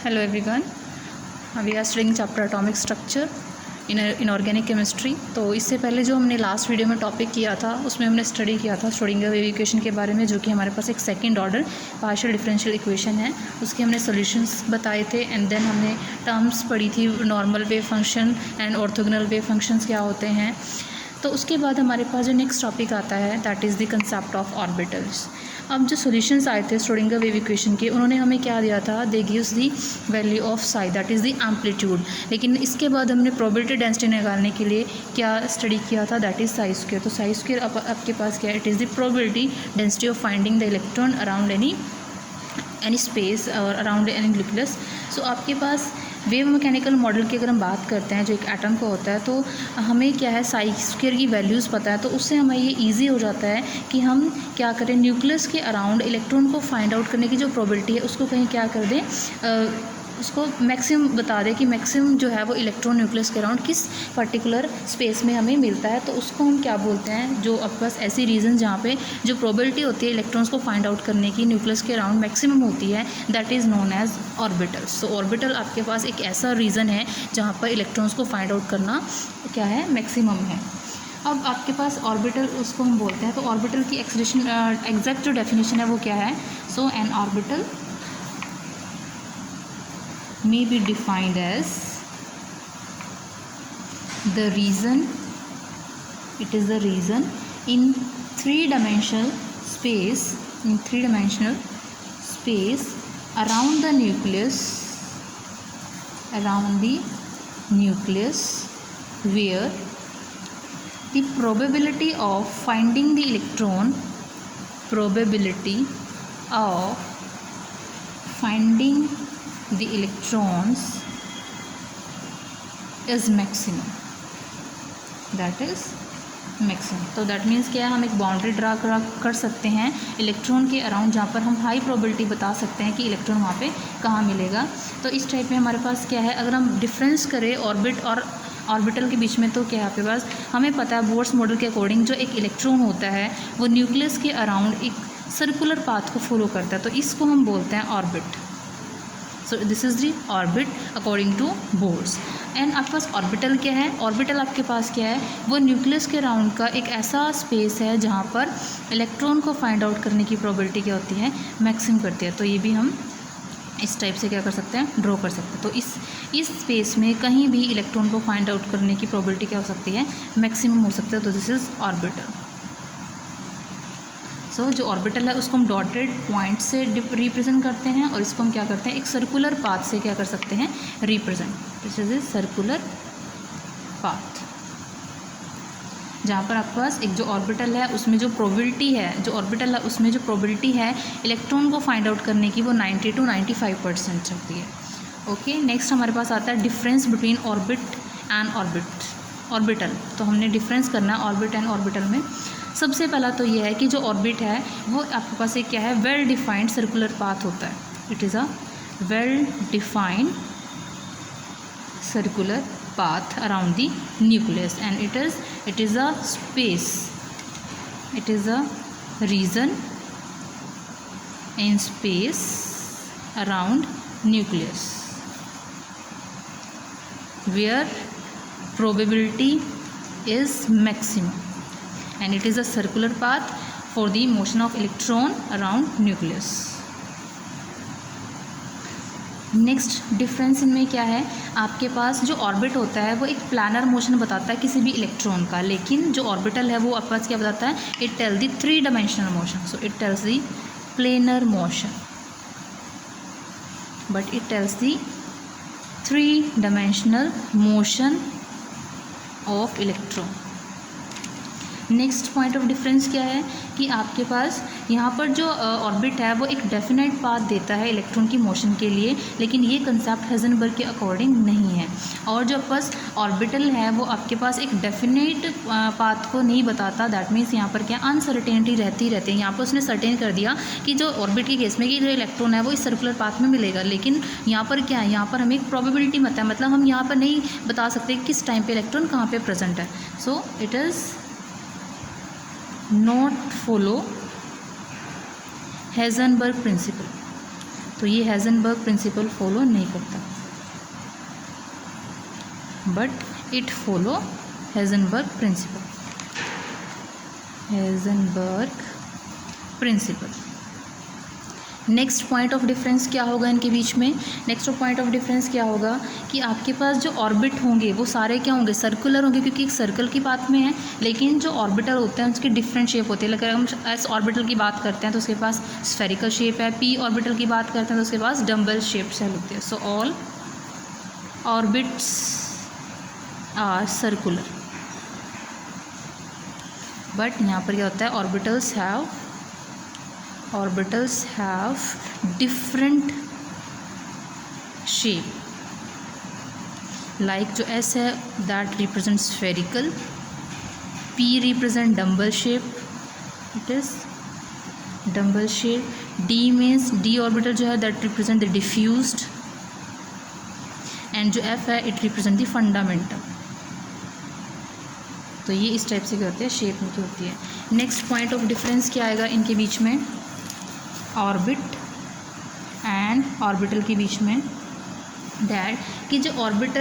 Hello everyone. We are studying chapter atomic structure in inorganic chemistry. तो इससे पहले जो हमने लास्ट वीडियो में टॉपिक किया था उसमें हमने स्टडी किया था श्रोडिंगर वेव इक्वेशन के बारे में, जो कि हमारे पास एक second order partial differential equation है। उसके हमने सॉल्यूशंस बताए थे एंड देन हमने टर्म्स पढ़ी थी, normal wave function and orthogonal wave functions क्या होते हैं। तो उसके बाद हमारे पास जो नेक्स्ट टॉपिक आता है that is the concept of orbitals. अब जो सॉल्यूशंस आए थे श्रोडिंगर वेव इक्वेशन के, उन्होंने हमें क्या दिया था, they gives the value of psi that is the amplitude. लेकिन इसके बाद हमने प्रोबेबिलिटी डेंसिटी निकालने के लिए क्या स्टडी किया था, दैट इज़ साई स्क्वायर। तो साई स्क्वायर आपके पास क्या है, it is the probability density of finding the electron around any space और अराउंड एनी न्यूक्लियस। सो आपके पास वेव मैकेनिकल मॉडल की अगर हम बात करते हैं जो एक एटम का होता है, तो हमें क्या है साई स्क्वायर की वैल्यूज़ पता है, तो उससे हमें ये इजी हो जाता है कि हम क्या करें, न्यूक्लियस के अराउंड इलेक्ट्रॉन को फाइंड आउट करने की जो प्रोबेबिलिटी है उसको कहीं क्या कर दें, उसको मैक्सिमम बता दें कि मैक्सिमम जो है वो इलेक्ट्रॉन न्यूक्लियस के अराउंड किस पर्टिकुलर स्पेस में हमें मिलता है। तो उसको हम क्या बोलते हैं, जो आपके पास ऐसी रीजन जहाँ पे जो प्रोबेबिलिटी होती है इलेक्ट्रॉन्स को फाइंड आउट करने की न्यूक्लियस के अराउंड मैक्सिमम होती है, that is known as orbitals. तो ऑर्बिटल आपके पास एक ऐसा रीज़न है जहाँ पर इलेक्ट्रॉन्स को फाइंड आउट करना क्या है, मैक्सिमम है। अब आपके पास ऑर्बिटल उसको हम बोलते हैं, तो ऑर्बिटल की एग्जैक्ट जो डेफिनेशन है वो क्या है, so an orbital may be defined as the region, it is the region in three-dimensional space around the nucleus where the probability of finding the electron the electrons is maximum, that is maximum। तो that means क्या है, हम एक boundary draw कर सकते हैं electron के around, जहाँ पर हम हाई प्रोबेबिलिटी बता सकते हैं कि इलेक्ट्रॉन वहाँ पे कहाँ मिलेगा। तो इस टाइप में हमारे पास क्या है, अगर हम डिफरेंस करें ऑर्बिट और ऑर्बिटल के बीच में, तो क्या है आपके पास, हमें पता है बोर्स मॉडल के अकॉर्डिंग जो एक इलेक्ट्रॉन होता है वो न्यूक्लियस के अराउंड एक सर्कुलर पाथ को फॉलो करता है, तो इसको हम बोलते हैं orbit. So this is the orbit according to Bohr's. And आपके पास ऑर्बिटल क्या है, ऑर्बिटल आपके पास क्या है, वो न्यूक्लियस के अराउंड का एक ऐसा स्पेस है जहाँ पर इलेक्ट्रॉन को फाइंड आउट करने की प्रोबेबिलिटी क्या होती है, मैक्सिमम करती है। तो ये भी हम इस टाइप से क्या कर सकते हैं, ड्रॉ कर सकते हैं। तो इस स्पेस में कहीं भी इलेक्ट्रॉन को फाइंड आउट करने की प्रोबेबिलिटी क्या हो सकती है, मैक्सिमम हो सकता है। तो दिस इज़ ऑर्बिटल। सो जो ऑर्बिटल है उसको हम डॉटेड पॉइंट से रिप्रेजेंट करते हैं, और इसको हम क्या करते हैं, एक सर्कुलर पाथ से क्या कर सकते हैं, represent. This is a circular path, जहाँ पर आपके पास एक जो ऑर्बिटल है उसमें जो प्रोबेबिलिटी है इलेक्ट्रॉन को फाइंड आउट करने की, वो 90 to 95% होती है। ओके, नेक्स्ट हमारे पास आता है difference between orbit and orbital. तो हमने डिफरेंस करना है ऑर्बिट एंड ऑर्बिटल में। सबसे पहला तो ये है कि जो ऑर्बिट है वो आपके पास एक क्या है, वेल डिफाइंड सर्कुलर पाथ होता है। It is a well defined circular path around the nucleus and it is a space, it is a region in space around nucleus where probability is maximum and it is a circular path for the motion of electron around nucleus। Next difference इनमें क्या है, आपके पास जो orbit होता है वो एक planar motion बताता है किसी भी इलेक्ट्रॉन का, लेकिन जो ऑर्बिटल है वो आपके पास क्या बताता है, it tells the 3-dimensional motion. So it tells the planar motion but it tells the 3-dimensional motion of electron. Next point of difference क्या है कि आपके पास यहाँ पर जो ऑर्बिट है वो एक डेफिनेट पाथ देता है इलेक्ट्रॉन की मोशन के लिए, लेकिन ये कंसेप्ट हाइजेनबर्ग के अकॉर्डिंग नहीं है। और जो पास ऑर्बिटल है वो आपके पास एक डेफिनेट पाथ को नहीं बताता, दैट मीन्स यहाँ पर क्या अनसर्टेनिटी रहती है। यहाँ पर उसने सर्टेन कर दिया कि जो ऑर्बिट के केस में कि जो इलेक्ट्रॉन है वो इस सर्कुलर पाथ में मिलेगा, लेकिन यहाँ पर क्या है, यहाँ पर हमें एक प्रोबेबिलिटी मतलब हम यहाँ पर नहीं बता सकते किस टाइम पे इलेक्ट्रॉन कहाँ पे प्रेजेंट है। So it is not follow Heisenberg principle। तो ये हाइजेनबर्ग प्रिंसिपल फॉलो नहीं करता, but it follow Heisenberg principle. Next point of difference क्या होगा इनके बीच में? नेक्स्ट पॉइंट ऑफ डिफरेंस क्या होगा कि आपके पास जो ऑर्बिट होंगे वो सारे क्या होंगे? सर्कुलर होंगे, क्योंकि एक सर्कल की बात में है। लेकिन जो ऑर्बिटल होते हैं उसके डिफरेंट शेप होते हैं। अगर हम एस ऑर्बिटल की बात करते हैं तो उसके पास स्फेरिकल शेप है, पी ऑर्बिटल की बात करते हैं तो उसके पास डम्बल शेप सेल होते हैं। So all orbits are circular, but यहाँ पर क्या होता है? Orbitals have different shape, like जो एस है that represent spherical, p represent dumbbell shape, it is dumbbell shape, d means d orbital जो है that represent the diffused, and जो एफ है इट रिप्रेजेंट द फंडामेंटल। तो ये इस type से क्या होते हैं? शेप में होती है। नेक्स्ट पॉइंट ऑफ डिफरेंस क्या आएगा इनके बीच में? ऑर्बिट एंड ऑर्बिटल के बीच में दैट कि जो ऑर्बिट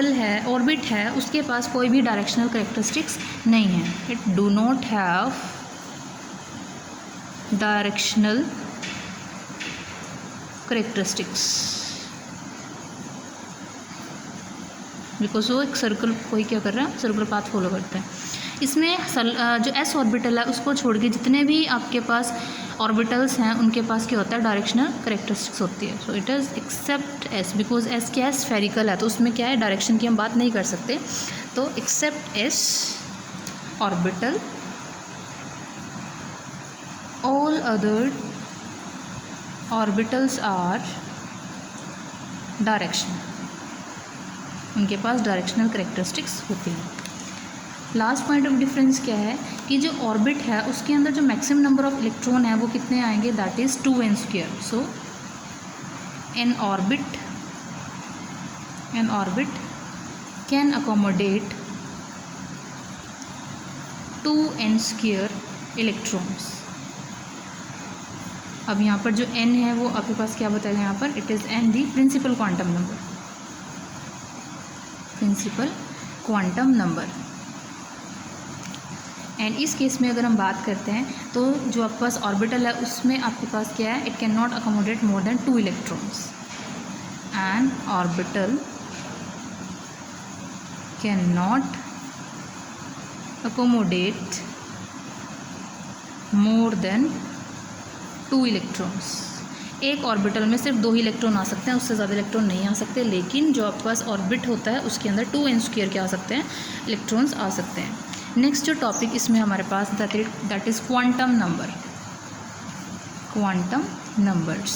है उसके पास कोई भी डायरेक्शनल कैरेक्टरिस्टिक्स नहीं है। It do not have directional characteristics, because वो एक सर्कल कोई क्या कर रहा है? सर्कुलर पाथ फॉलो करता है। इसमें जो एस ऑर्बिटल है उसको छोड़ के जितने भी आपके पास ऑर्बिटल्स हैं उनके पास क्या होता है? डायरेक्शनल कैरेक्टरिस्टिक्स होती है। So it is except s, because s क्या है? स्फेरिकल है, तो उसमें क्या है? डायरेक्शन की हम बात नहीं कर सकते। तो except s orbital all other orbitals are directional, उनके पास डायरेक्शनल कैरेक्टरिस्टिक्स होती हैं। लास्ट पॉइंट ऑफ डिफरेंस क्या है कि जो ऑर्बिट है उसके अंदर जो मैक्सिमम नंबर ऑफ इलेक्ट्रॉन है वो कितने आएंगे? That is 2n²। So N orbit can accommodate 2n² electrons. अब यहाँ पर जो n है वो आपके पास क्या बताया यहाँ पर? It is n the principal quantum number. And इस केस में अगर हम बात करते हैं तो जो आपके पास ऑर्बिटल है उसमें आपके पास क्या है? It can not accommodate more than 2 electrons. And orbital can not accommodate more than 2 electrons. एक ऑर्बिटल में सिर्फ 2 ही इलेक्ट्रॉन आ सकते हैं, उससे ज़्यादा इलेक्ट्रॉन नहीं आ सकते। लेकिन जो आपके पास ऑर्बिट होता है उसके अंदर 2n² क्या आ सकते हैं? इलेक्ट्रॉन्स आ सकते हैं। नेक्स्ट जो टॉपिक इसमें हमारे पास that is quantum numbers.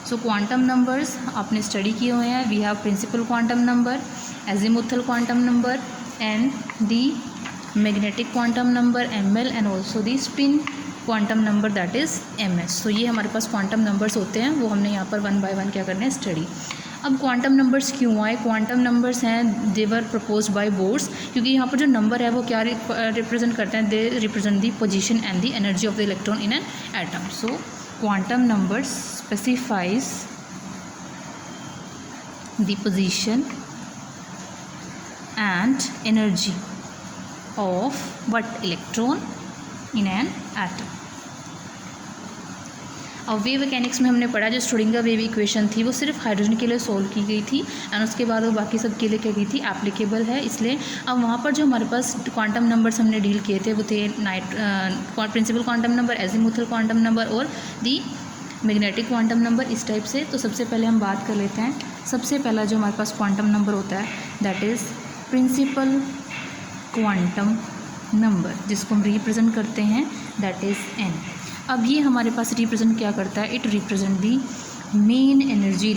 So quantum numbers आपने स्टडी किए हुए हैं। We have principal quantum number, azimuthal quantum number and the magnetic quantum number ml and also the spin quantum number that is ms। तो ये हमारे पास quantum numbers होते हैं, वो हमने यहाँ पर 1 बाय 1 क्या करना है? स्टडी। अब क्वांटम नंबर्स क्यों आए? क्वांटम नंबर्स हैं दे वर प्रपोज्ड बाय बोर्स, क्योंकि यहाँ पर जो नंबर है वो क्या रिप्रेजेंट करते हैं? They represent the position and the energy of the electron in an atom. So quantum numbers specifies the position and energy of what? Electron in an atom. और वेव मैकेनिक्स में हमने पढ़ा जो श्रोडिंगर वेव इक्वेशन थी वो सिर्फ hydrogen के लिए सोल्व की गई थी एंड उसके बाद वो बाकी सब के लिए क्या की थी? एप्लीकेबल है। इसलिए अब वहाँ पर जो हमारे पास क्वांटम नंबर्स हमने डील किए थे वो थे principal quantum number, azimuthal quantum number और दी मैग्नेटिक क्वांटम नंबर, इस टाइप से। तो सबसे पहले हम बात कर लेते हैं। सबसे पहला जो हमारे पास क्वांटम नंबर होता है that is principal quantum number, जिसको हम रिप्रेजेंट करते हैं दैट इज़ n। अब ये हमारे पास रिप्रेजेंट क्या करता है? It represent the main energy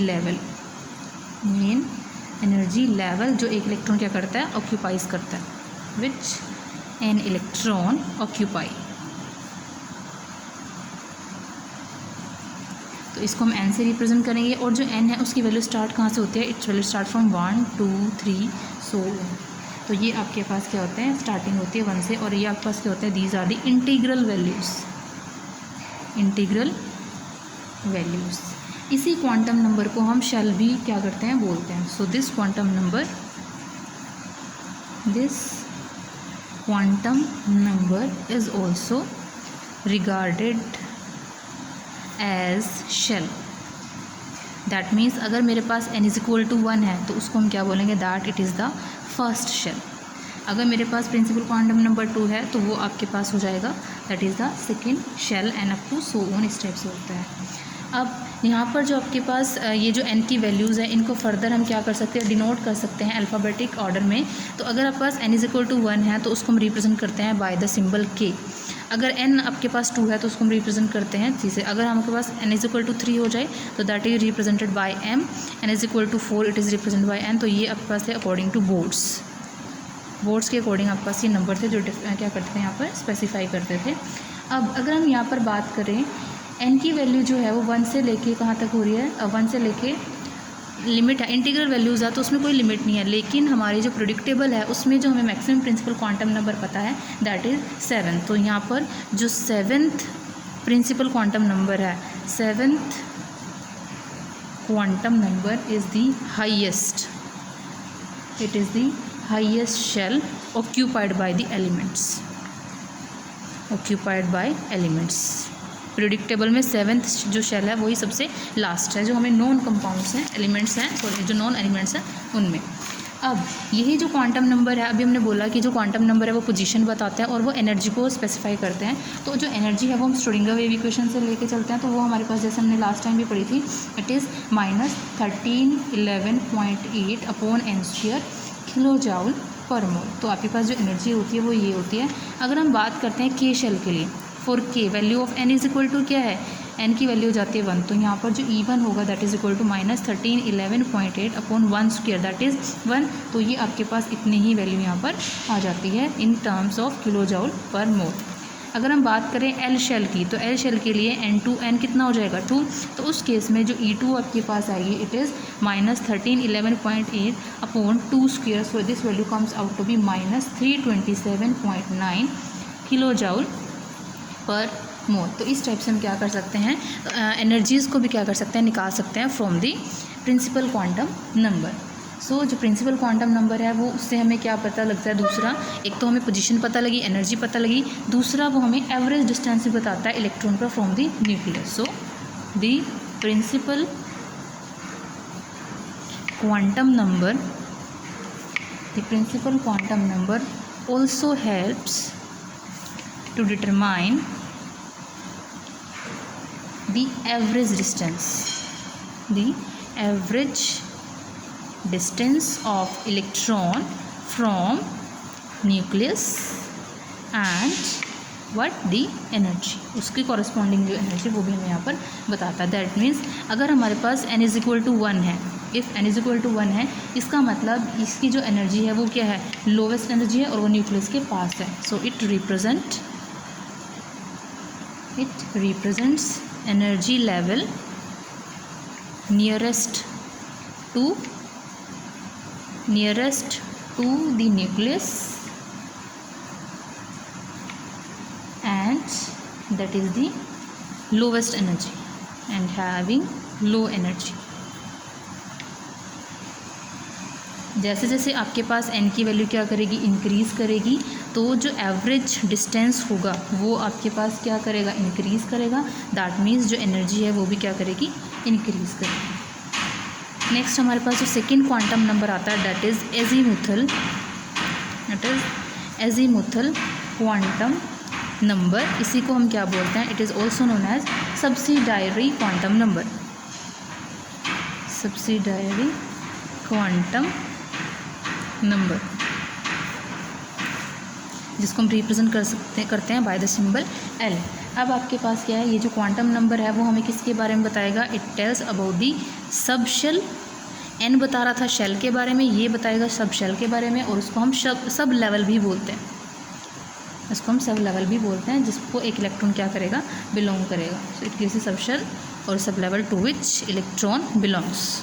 level जो एक इलेक्ट्रॉन क्या करता है? ऑक्यूपाइज करता है, विच एन इलेक्ट्रॉन ऑक्यूपाई। तो इसको हम n से रिप्रेजेंट करेंगे और जो n है उसकी वैल्यू स्टार्ट कहाँ से होती है? इट्स वैल्यू स्टार्ट फ्रॉम 1 2 3 सो। तो ये आपके पास क्या होते हैं? स्टार्टिंग होती है 1 से, और ये आपके पास क्या होता है? These are the integral values. इसी क्वांटम नंबर को हम शेल भी क्या करते हैं, बोलते हैं। So this quantum number is also regarded as shell. That means अगर मेरे पास n इज इक्वल टू 1 है तो उसको हम क्या बोलेंगे, that it is the first shell. अगर मेरे पास प्रिंसिपल क्वांटम नंबर 2 है तो वो आपके पास हो जाएगा that is the second shell, and up to so on, इस टाइप से होता है। अब यहाँ पर जो आपके पास ये जो n की वैल्यूज़ है इनको फर्दर हम क्या कर सकते हैं, डिनोट कर सकते हैं अल्फ़ाबेटिक ऑर्डर में। तो अगर आपके पास n इज इक्वल टू 1 है तो उसको हम रिप्रेजेंट करते हैं बाय द सिंबल k। अगर n आपके पास 2 है तो उसको हम रिप्रेजेंट करते हैं c से। अगर हमारे पास n इज इक्वल टू 3 हो जाए तो that is represented by m, n is equal to 4 it is represented by n। तो ये आपके पास है अकॉर्डिंग टू बोर्ड्स के अकॉर्डिंग आपके पास ये नंबर थे जो क्या करते थे यहाँ पर स्पेसिफाई करते थे। अब अगर हम यहाँ पर बात करें n की वैल्यू जो है वो 1 से लेके कहाँ तक हो रही है, 1 से लेके लिमिट है, इंटीग्रल वैल्यूज़ है तो उसमें कोई लिमिट नहीं है। लेकिन हमारी जो प्रेडिक्टेबल है उसमें जो हमें मैक्सिमम प्रिंसिपल क्वांटम नंबर पता है दैट इज़ 7। तो यहाँ पर जो 7th प्रिंसिपल क्वांटम नंबर है, 7th quantum number is the highest, it is the highest shell occupied by the elements. Periodic table में 7th जो शेल है वही सबसे लास्ट है, जो हमें नॉन कंपाउंड्स हैं, एलिमेंट्स हैं, सॉरी जो नॉन एलिमेंट्स हैं उनमें। अब यही जो क्वांटम नंबर है, अभी हमने बोला कि जो क्वांटम नंबर है वो पोजीशन बताता है और वो एनर्जी को स्पेसिफाई करते हैं। तो जो एनर्जी है वो हम श्रोडिंगर वेव इक्वेशन से लेके चलते हैं, तो वो हमारे पास जैसे हमने लास्ट टाइम भी पढ़ी थी, it is -1311.8 upon n² kilo joule per mole. तो आपके पास जो एनर्जी होती है वो ये होती है। अगर हम बात करते हैं के शेल के लिए, फॉर के value of n is equal to क्या है, n की वैल्यू जाती है 1, तो यहाँ पर जो E1 होगा that is equal to -1311.8 upon 1² that is 1। तो ये आपके पास इतनी ही वैल्यू यहाँ पर आ जाती है in terms of kilo joule per mole. अगर हम बात करें एल शेल की, तो एल शेल के लिए n कितना हो जाएगा 2। तो उस केस में जो E2 आपके पास आएगी it is -1311.8 upon 2²। So this value comes out to be -327.9 kilo joule per mole. तो इस टाइप से हम क्या कर सकते हैं, एनर्जीज़ को भी क्या कर सकते हैं, निकाल सकते हैं from the principal quantum number. So जो प्रिंसिपल क्वांटम नंबर है वो उससे हमें क्या पता लगता है, दूसरा एक तो हमें पोजीशन पता लगी, एनर्जी पता लगी, दूसरा वो हमें एवरेज डिस्टेंस भी बताता है इलेक्ट्रॉन का from the nucleus. So the principal quantum number also helps to determine the average distance of electron from nucleus and what the energy, उसकी कॉरस्पॉन्डिंग जो एनर्जी वो भी हमें यहाँ पर बताता है। दैट मीन्स अगर हमारे पास n इज इक्वल टू 1 है, if n is equal to 1 है, इसका मतलब इसकी जो एनर्जी है वो क्या है, लोवेस्ट एनर्जी है और वो न्यूक्लियस के पास है। So it represents energy level nearest to the nucleus and that is the lowest energy and having low energy। जैसे जैसे आपके पास n की वैल्यू क्या करेगी, इंक्रीज़ करेगी, तो जो एवरेज डिस्टेंस होगा वो आपके पास क्या करेगा, इंक्रीज़ करेगा। दैट मीन्स जो एनर्जी है वो भी क्या करेगी, इंक्रीज़ करेगी। नेक्स्ट हमारे पास जो सेकेंड क्वांटम नंबर आता है that is azimuthal quantum number. इसी को हम क्या बोलते हैं, it is also known as subsidiary quantum number, जिसको हम रिप्रेजेंट करते हैं बाय द सिंबल L। अब आपके पास क्या है, ये जो क्वांटम नंबर है वो हमें किसके बारे में बताएगा, इट टेल्स अबाउट दी सब शेल। n बता रहा था शेल के बारे में, ये बताएगा सब शेल के बारे में, और उसको हम सब लेवल भी बोलते हैं, जिसको एक इलेक्ट्रॉन क्या करेगा, बिलोंग करेगा। So it gives sub shell और sub level to which electron belongs.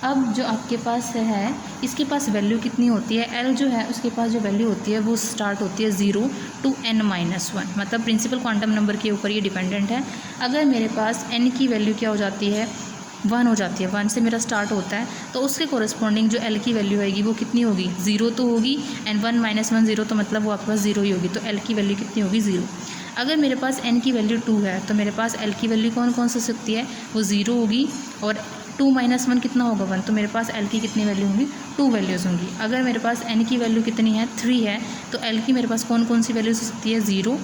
अब जो आपके पास है इसके पास वैल्यू कितनी होती है, एल जो है उसके पास जो वैल्यू होती है वो स्टार्ट होती है 0 to n-1, मतलब प्रिंसिपल क्वांटम नंबर के ऊपर ये डिपेंडेंट है। अगर मेरे पास n की वैल्यू क्या हो जाती है, 1 हो जाती है, 1 से मेरा स्टार्ट होता है, तो उसके कोरस्पॉन्डिंग जो l की वैल्यू आएगी वो कितनी होगी, 0 तो होगी, एंड 1 - 1 0, तो मतलब वो आपके पास 0 ही होगी, तो l की वैल्यू कितनी होगी, 0। अगर मेरे पास n की वैल्यू 2 है तो मेरे पास l की वैल्यू कौन कौन सी सकती है, वो 0 होगी, और 2 - 1 कितना होगा, 1, तो मेरे पास l की कितनी वैल्यू होंगी, 2 वैल्यूज़ होंगी। अगर मेरे पास n की वैल्यू कितनी है, 3 है, तो l की मेरे पास कौन कौन सी वैल्यूज हो सकती है, 0,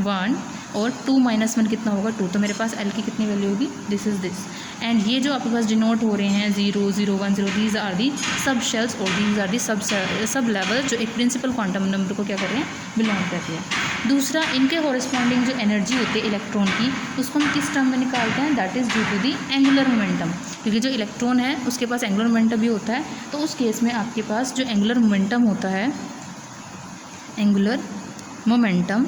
1, और 2 - 1 कितना होगा, 2, तो मेरे पास l की कितनी वैल्यू होगी, दिस इज़ दिस। एंड ये जो आपके पास डिनोट हो रहे हैं 0, 0, 1, 0, दीज आर दी सब शेल्स और these are the sub level जो एक प्रिंसिपल क्वांटम नंबर को क्या कर रहे हैं, बिलोंग करती है। दूसरा, इनके कॉरस्पॉन्डिंग जो एनर्जी होती है इलेक्ट्रॉन की, उसको हम किस टर्म में निकालते हैं, that is due to the angular momentum, क्योंकि जो इलेक्ट्रॉन है उसके पास एंगुलर मोमेंटम भी होता है, तो उस केस में आपके पास जो एंगुलर मोमेंटम होता है, एंगुलर मोमेंटम,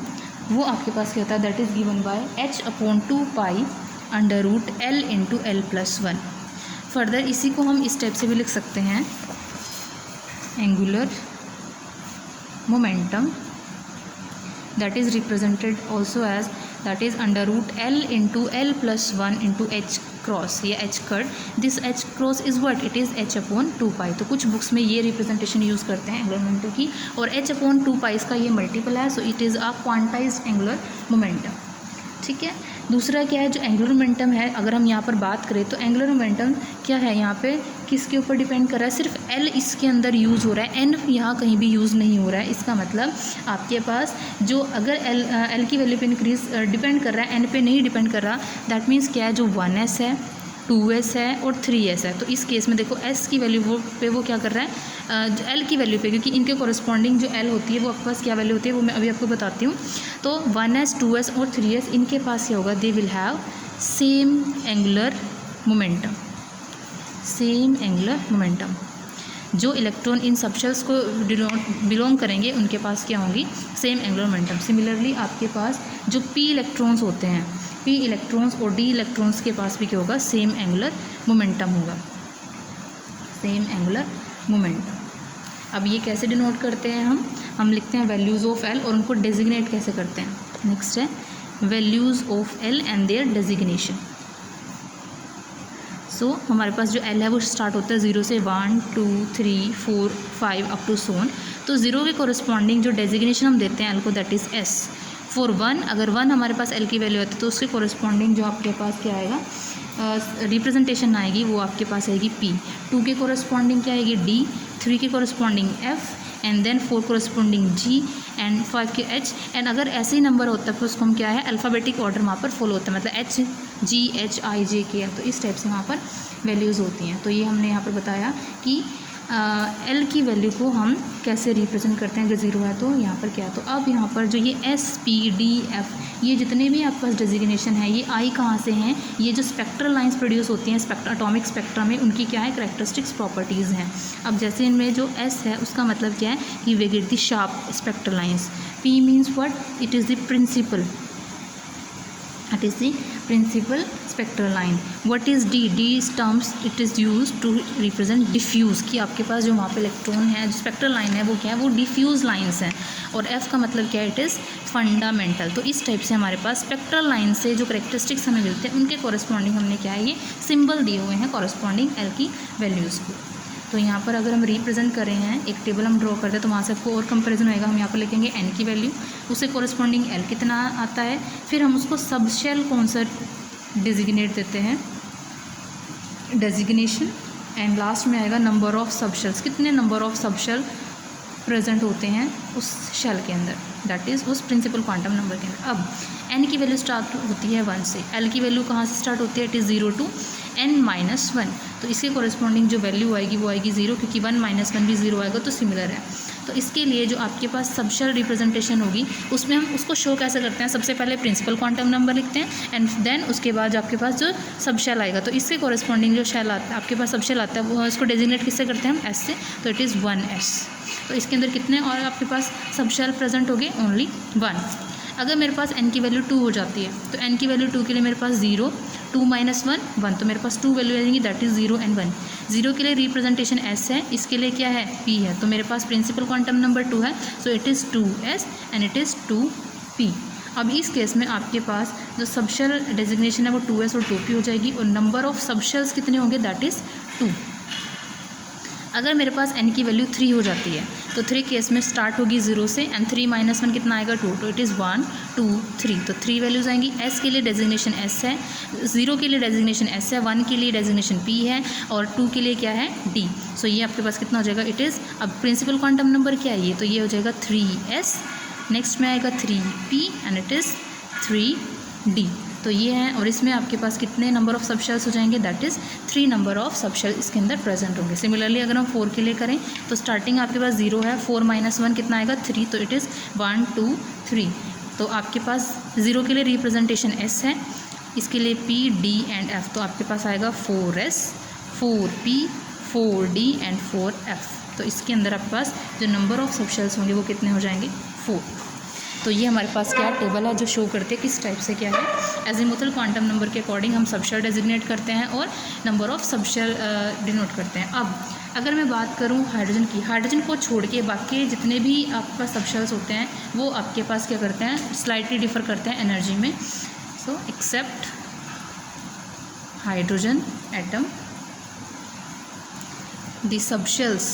वो आपके पास क्या होता है, that is given by h/2π √L × L+1। Further इसी को हम इस टाइप से भी लिख सकते हैं, angular momentum that is represented also as that is √L × L+1 × h cross या h cut, this h cross is what, it is h/2π। तो कुछ बुक्स में ये रिप्रेजेंटेशन यूज़ करते हैं एंगुलर मोमेंटम की, और h/2π इसका ये मल्टीपल है, so it is a quantized angular momentum. ठीक है। दूसरा क्या है, जो एंगुलर मोमेंटम है, अगर हम यहाँ पर बात करें तो एंगुलर मोमेंटम क्या है, यहाँ पे किसके ऊपर डिपेंड कर रहा है, सिर्फ एल इसके अंदर यूज़ हो रहा है, एन यहाँ कहीं भी यूज़ नहीं हो रहा है। इसका मतलब आपके पास जो अगर एल की वैल्यू पे इंक्रीज डिपेंड कर रहा है, एन पे नहीं डिपेंड कर रहा, दैट मीन्स क्या है, जो 1s है, 2s है और 3s है, तो इस केस में देखो s की वैल्यू पे वो क्या कर रहा है, l की वैल्यू पे, क्योंकि इनके कॉरस्पॉन्डिंग जो l होती है वो आपके पास क्या वैल्यू होती है, वो मैं अभी आपको बताती हूँ। तो 1s, 2s और 3s इनके पास क्या होगा, they will have same angular momentum, same angular momentum. जो इलेक्ट्रॉन इन सबशेल्स को बिलोंग करेंगे उनके पास क्या होंगी, सेम एंगुलर मोमेंटम। सिमिलरली आपके पास जो p इलेक्ट्रॉन्स होते हैं, p इलेक्ट्रॉन्स और d इलेक्ट्रॉन्स के पास भी क्या होगा, सेम एंगुलर मोमेंटम होगा, सेम एंगुलर मोमेंटम। अब ये कैसे डिनोट करते हैं, हम लिखते हैं वैल्यूज़ ऑफ l और उनको डेजिग्नेट कैसे करते हैं। नेक्स्ट है values of l and their designation. So हमारे पास जो l है वो स्टार्ट होता है 0 से 1, 2, 3, 4, 5 अप टू सो ऑन। तो 0 के कॉरस्पॉन्डिंग जो डेजिग्नेशन हम देते हैं l को, दैट इज़ s। फॉर 1, अगर 1 हमारे पास l की वैल्यू आती है तो उसके कॉरस्पॉन्डिंग जो आपके पास क्या आएगा, रिप्रेजेंटेशन आएगी, वो आपके पास आएगी p। 2 के कॉरस्पॉन्डिंग क्या आएगी, d। 3 के corresponding f, and then 4 corresponding g, and 5 के h। एंड अगर ऐसे ही नंबर होता है तो उसको हम क्या है, अल्फ़ाबेटिक ऑर्डर वहाँ पर फॉलो होता है, मतलब h, g, h, i, j, k, l, तो इस टाइप से वहाँ पर वैल्यूज़ होती हैं। तो ये हमने यहाँ पर बताया कि एल की वैल्यू को हम कैसे रिप्रेजेंट करते हैं, अगर 0 है तो यहाँ पर क्या है। तो अब यहाँ पर जो ये S, P, D, F, ये जितने भी आपके पास डेजिग्नेशन है, ये I कहाँ से हैं, ये जो स्पेक्ट्रल लाइंस प्रोड्यूस होती हैं एटॉमिक स्पेक्ट्रा में, उनकी क्या है, करैक्टरिस्टिक्स प्रॉपर्टीज़ हैं। अब जैसे इनमें जो S है उसका मतलब क्या है कि we get the sharp spectral lines. P means what, it is the principal, it is the principal spectral line. What is D? D terms it is used to represent diffuse, कि आपके पास जो वहाँ पे इलेक्ट्रॉन है, जो spectral line है वो क्या है, वो डिफ्यूज लाइंस हैं। और F का मतलब क्या है, इट इज़ फंडामेंटल। तो इस टाइप से हमारे पास स्पेक्ट्रल लाइन से जो करेक्टरिस्टिक्स हमें मिलते हैं उनके कॉरस्पॉन्डिंग हमने क्या है, ये सिंबल दिए हुए हैं कॉरस्पॉन्डिंग L की वैल्यूज़ को। तो यहाँ पर अगर हम रिप्रेजेंट कर रहे हैं, एक टेबल हम ड्रॉ करते हैं, तो वहाँ से आपको और कंपैरिजन होएगा। हम यहाँ पर लिखेंगे n की वैल्यू, उससे कॉरस्पॉन्डिंग l कितना आता है, फिर हम उसको सब शेल कौन सा डिजिग्नेट देते हैं, डेजिग्नेशन, एंड लास्ट में आएगा नंबर ऑफ सब शेल्स, कितने number of sub shell present होते हैं उस शेल के अंदर, दैट इज़ उस प्रिंसिपल क्वांटम नंबर के अंदर। अब n की वैल्यू स्टार्ट होती है 1 से, l की वैल्यू कहाँ से स्टार्ट होती है, इट इज़ 0 to n-1। तो इसके कॉरस्पॉन्डिंग जो वैल्यू आएगी वो आएगी 0, क्योंकि 1 - 1 भी 0 आएगा, तो सिमिलर है। तो इसके लिए जो आपके पास सबशेल रिप्रेजेंटेशन होगी उसमें हम उसको शो कैसे करते हैं, सबसे पहले प्रिंसिपल क्वांटम नंबर लिखते हैं, एंड देन उसके बाद आपके पास जो सबशेल आएगा, तो इसके कॉरस्पॉन्डिंग जो शेल आता है, आपके पास सबशेल आता है, वो इसको डेजिग्नेट किससे करते हैं हम, S से, तो इट इज़ 1s। तो इसके अंदर कितने और आपके पास सबशेल प्रेजेंट हो गए, ओनली 1। अगर मेरे पास n की वैल्यू 2 हो जाती है तो n की वैल्यू 2 के लिए मेरे पास 0, 2 माइनस 1 1, तो मेरे पास 2 वैल्यू आ जाएंगी, दैट इज़ 0 एंड 1। 0 के लिए रिप्रेजेंटेशन s है, इसके लिए क्या है p है, तो मेरे पास प्रिंसिपल क्वांटम नंबर 2 है, so it is 2s and it is 2p। अब इस केस में आपके पास जो सबशेल डेजिग्नेशन है वो 2s और 2p हो जाएगी, और नंबर ऑफ सबशेल्स कितने होंगे, दैट इज़ 2। अगर मेरे पास n की वैल्यू 3 हो जाती है तो 3 केस में स्टार्ट होगी 0 से, एंड 3 माइनस 1 कितना आएगा 2, तो इट इज़ 1 2 3, तो 3 वैल्यूज़ आएंगी। s के लिए डेजिग्नेशन s है, 0 के लिए डेजिग्नेशन s है, 1 के लिए डेजिग्नेशन p है, और 2 के लिए क्या है d। सो ये आपके पास कितना हो जाएगा, इट इज़, अब प्रिंसिपल क्वांटम नंबर क्या है ये, तो ये हो जाएगा 3s, नेक्स्ट में आएगा 3p and it is 3d। तो ये है, और इसमें आपके पास कितने नंबर ऑफ सबशेल्स हो जाएंगे, that is 3 number of subshell इसके अंदर प्रेजेंट होंगे। सिमिलरली अगर हम 4 के लिए करें तो स्टार्टिंग आपके पास 0 है, 4 माइनस 1 कितना आएगा 3, तो इट इज़ 1 2 3। तो आपके पास 0 के लिए रिप्रेजेंटेशन s है, इसके लिए p d एंड f, तो आपके पास आएगा 4s 4p 4d and 4f। तो इसके अंदर आपके पास जो नंबर ऑफ सबशेल्स होंगे वो कितने हो जाएंगे 4। तो ये हमारे पास क्या टेबल है जो शो करते हैं किस टाइप से क्या है, एजीमुथल क्वांटम नंबर के अकॉर्डिंग हम सबशेल डेजिग्नेट करते हैं और नंबर ऑफ सबशेल डिनोट करते हैं। अब अगर मैं बात करूं हाइड्रोजन की, हाइड्रोजन को छोड़ के बाकी जितने भी आपके पास सबशेल्स होते हैं वो आपके पास क्या करते हैं, स्लाइटली डिफर करते हैं एनर्जी में। So except hydrogen atom, the subshells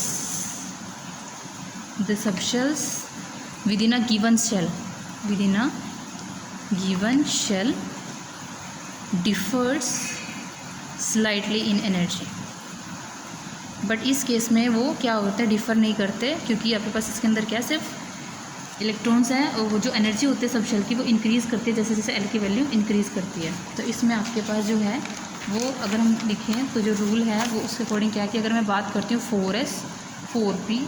within a given shell differs slightly in energy। But इस केस में वो क्या होता है, डिफ़र नहीं करते, क्योंकि आपके पास इसके अंदर क्या सिर्फ इलेक्ट्रॉन्स हैं, और वो जो एनर्जी होती है सब शेल की वो इंक्रीज़ करती है जैसे जैसे एल की वैल्यू इंक्रीज़ करती है। तो इसमें आपके पास जो है वो अगर हम लिखें तो जो रूल है वो उसके अकॉर्डिंग क्या है कि अगर मैं बात करती हूँ 4s 4p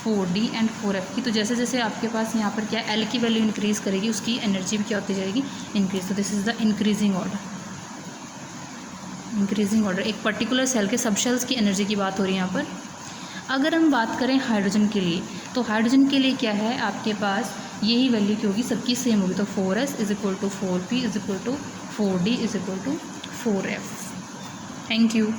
4d and 4f की, तो जैसे जैसे आपके पास यहाँ पर क्या एल की वैल्यू इंक्रीज़ करेगी उसकी एनर्जी भी क्या होती जाएगी, इंक्रीज। तो this is the increasing order. एक पर्टिकुलर सेल के सबशेल्स की एनर्जी की बात हो रही है यहाँ पर। अगर हम बात करें हाइड्रोजन के लिए, तो हाइड्रोजन के लिए क्या है आपके पास यही वैल्यू की होगी, सबकी सेम होगी। तो 4s is equal to 4p is equal to 4d is equal to 4f। Thank you.